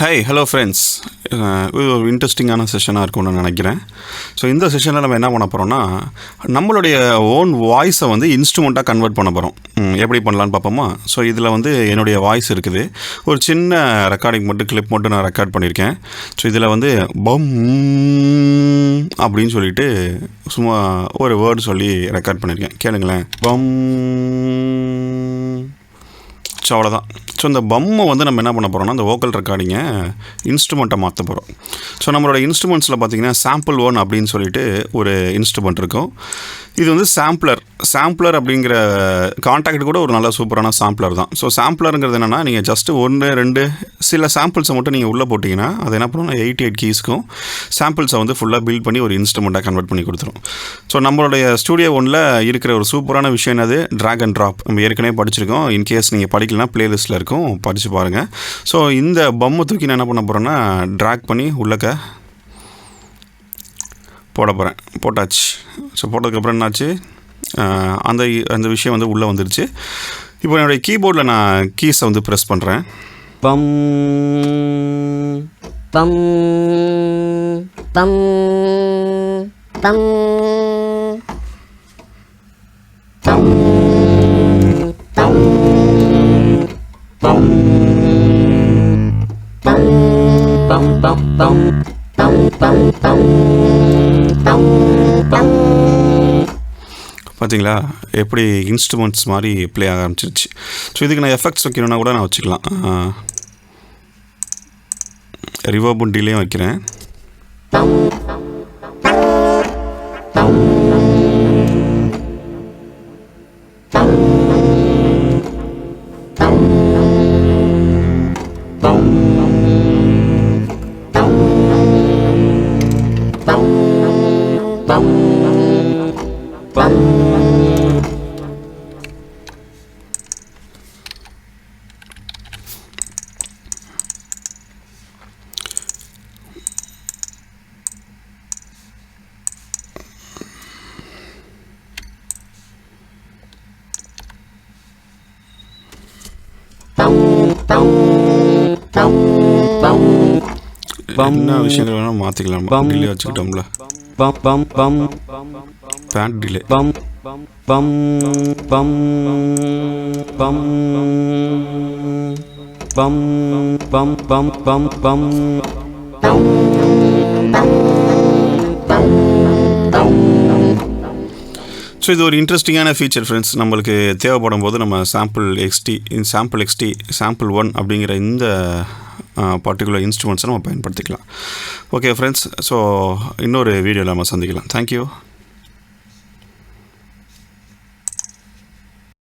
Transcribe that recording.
Hi hello friends, இது ஒரு இன்ட்ரெஸ்டிங்கான செஷனாக இருக்கும்னு நான் நினைக்கிறேன். ஸோ இந்த செஷனில் நம்ம என்ன பண்ண போகிறோம்னா, நம்மளுடைய ஓன் வாய்ஸை வந்து இன்ஸ்ட்ருமெண்ட்டாக கன்வெர்ட் பண்ண போகிறோம். எப்படி பண்ணலான்னு பார்ப்போமா? ஸோ இதில் வந்து என்னுடைய வாய்ஸ் இருக்குது. ஒரு சின்ன ரெக்கார்டிங் மட்டும் கிளிப் மட்டும் நான் ரெக்கார்ட் பண்ணியிருக்கேன். ஸோ இதில் வந்து பம் அப்படின்னு சொல்லிட்டு சும்மா ஒரு வேர்டு சொல்லி ரெக்கார்ட் பண்ணியிருக்கேன். கேளுங்களேன், பம். ஸோ அவ்வளோதான். ஸோ இந்த பம்மை வந்து நம்ம என்ன பண்ண போகிறோம்னா, அந்த வோக்கல் ரெக்கார்டிங்கை இன்ஸ்ட்ருமெண்ட்டை மாற்ற போகிறோம். ஸோ நம்மளோட இன்ஸ்ட்ருமெண்ட்ஸில் பார்த்திங்கன்னா சாம்பிள் 1 அப்படின்னு சொல்லிட்டு ஒரு இன்ஸ்ட்ருமெண்ட் இருக்கும். இது வந்து சாம்பிளர் அப்படிங்கிற கான்டாக்ட் கூட ஒரு நல்ல சூப்பரான சாம்பிளர் தான். ஸோ சாம்பிளருங்கிறது என்னென்னா, நீங்கள் ஜஸ்ட்டு 1 2 சில சாம்பிள்ஸை மட்டும் நீங்கள் உள்ளே போட்டிங்கன்னா அது என்ன பண்ணணும், 88 கீஸ்க்கும் சாம்பிள்ஸை வந்து ஃபுல்லாக பில்ட் பண்ணி ஒரு இன்ஸ்ட்ருமெண்ட்டாக கன்வெர்ட் பண்ணி கொடுத்துரும். ஸோ நம்மளுடைய ஸ்டூடியோ 1ல் இருக்கிற ஒரு சூப்பரான விஷயம் என்னது, ட்ராக் அண்ட் ட்ராப். நம்ம ஏற்கனவே படிச்சிருக்கோம். இன்கேஸ் நீங்கள் படிக்கலனா ப்ளேலிஸ்ட்டில் இருக்கும், படித்து பாருங்கள். ஸோ இந்த பம்மை தூக்கி நான் என்ன பண்ண போகிறேன்னா, ட்ராக் பண்ணி உள்ளக்க போட போகிறேன். போட்டாச்சு. ஸோ போட்டதுக்கப்புறம் என்னாச்சு, அந்த விஷயம் வந்து உள்ளே வந்துடுச்சு. இப்போ என்னுடைய கீபோர்டில் நான் கீஸை வந்து ப்ரெஸ் பண்ணுறேன். பம் பம் பம் பம் பம் பம் பம் பம் பம் பம் பார்த்தீங்களா எப்படி இன்ஸ்ட்ருமெண்ட்ஸ் மாதிரி ப்ளே ஆக ஆரம்பிச்சிருச்சு. ஸோ இதுக்கு நான் எஃபெக்ட்ஸ் வைக்கணுன்னா கூட நான் வச்சுக்கலாம். ரிவர்பும் டிலேயும் வைக்கிறேன். என்ன விஷயங்கள் வேணால் மாற்றிக்கலாம். டிலே வச்சுக்கிட்டோம்ல, பேண்ட் டிலே. ஸோ இது ஒரு இன்ட்ரெஸ்டிங்கான ஃபீச்சர் ஃப்ரெண்ட்ஸ். நம்மளுக்கு தேவைப்படும் போது நம்ம சாம்பிள் 1 அப்படிங்கிற இந்த பர்டிகுலர் இன்ஸ்ட்ருமெண்ட்ஸை நம்ம பயன்படுத்திக்கலாம். ஓகே ஃப்ரெண்ட்ஸ், ஸோ இன்னொரு வீடியோவில் நம்ம சந்திக்கலாம். தேங்க்யூ.